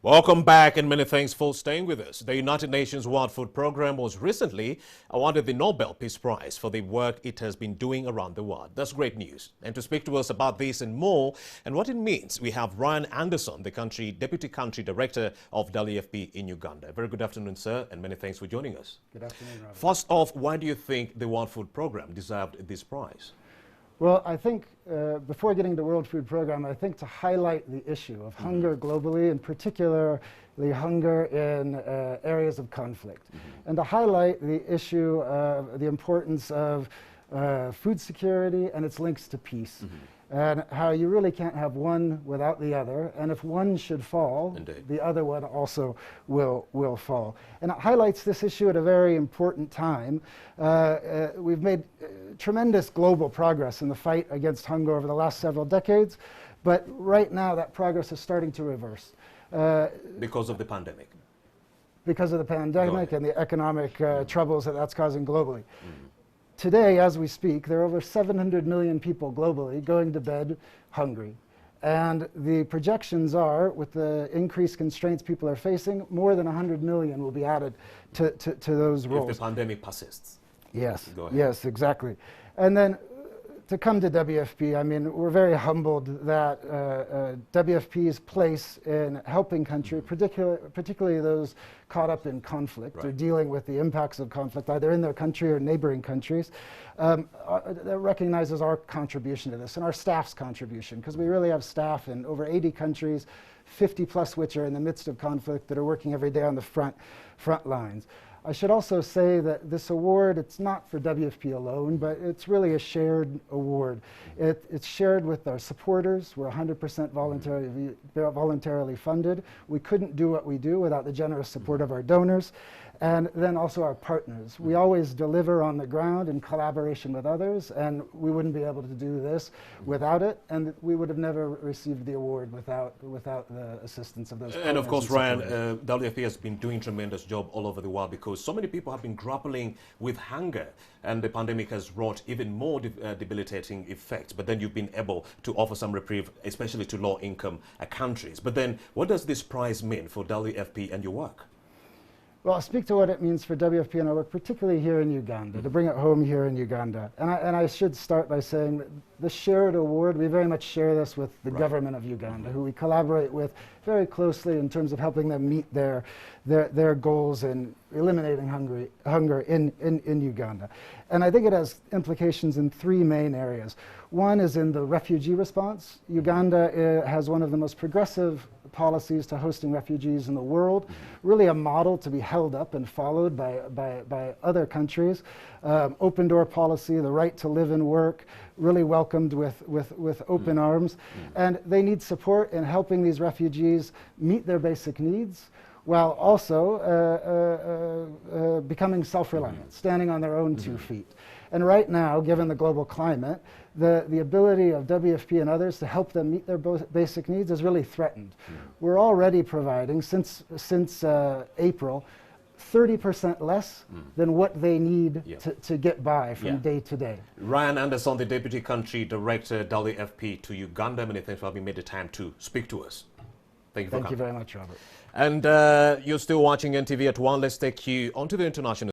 Welcome back and many thanks for staying with us. The United Nations World Food Programme was recently awarded the Nobel Peace Prize for the work it has been doing around the world. That's great news. And to speak to us about this and more and what it means, we have Ryan Anderson, the Deputy Country Director of WFP in Uganda. Very good afternoon, sir, and many thanks for joining us. Good afternoon, Robert. First off, why do you think the World Food Programme deserved this prize? Well, I think before getting to the World Food Programme, I think to highlight the issue of hunger globally, and particularly hunger in areas of conflict, and to highlight the issue of the importance of food security and its links to peace, and how you really can't have one without the other, and if one should fall, Indeed, the other one also will fall. And it highlights this issue at a very important time. We've made tremendous global progress in the fight against hunger over the last several decades, but right now that progress is starting to reverse. Because of the pandemic? Because of the pandemic and the economic troubles that that's causing globally. Today, as we speak, there are over 700 million people globally going to bed hungry. And the projections are, with the increased constraints people are facing, more than 100 million will be added to those roles. If the pandemic persists. Yes, Go ahead. yes, exactly. And then to come to WFP, I mean, we're very humbled that WFP's place in helping countries, particularly those caught up in conflict or dealing with the impacts of conflict, either in their country or neighboring countries, that recognizes our contribution to this and our staff's contribution, because we really have staff in over 80 countries, 50 plus which are in the midst of conflict, that are working every day on the front lines. I should also say that this award, it's not for WFP alone, but it's really a shared award. It's shared with our supporters. We're 100% voluntarily funded. We couldn't do what we do without the generous support of our donors, and then also our partners. We always deliver on the ground in collaboration with others, and we wouldn't be able to do this without it, and we would have never received the award without the assistance of those partners. And of course, Ryan, WFP has been doing a tremendous job all over the world, because so many people have been grappling with hunger, and the pandemic has wrought even more debilitating effects. But then you've been able to offer some reprieve, especially to low-income countries. But then what does this prize mean for WFP and your work? Well, I'll speak to what it means for WFP and our work, particularly here in Uganda, to bring it home here in Uganda. And I should start by saying that the shared award, we very much share this with the government of Uganda, who we collaborate with very closely in terms of helping them meet their goals in eliminating hunger in Uganda. And I think it has implications in three main areas. One is in the refugee response. Uganda has one of the most progressive policies to hosting refugees in the world, really a model to be held up and followed by other countries. Open door policy, the right to live and work, really welcomed with open arms. And they need support in helping these refugees meet their basic needs, while also becoming self-reliant, standing on their own 2 feet. And right now, given the global climate, the ability of WFP and others to help them meet their basic needs is really threatened. We're already providing, since April, 30% less than what they need to get by from day to day. Ryan Anderson, the Deputy Country Director, WFP to Uganda, many thanks for having made the time to speak to us. Thank you for coming. Thank you very much, Robert. And you're still watching NTV at 1. Let's take you onto the international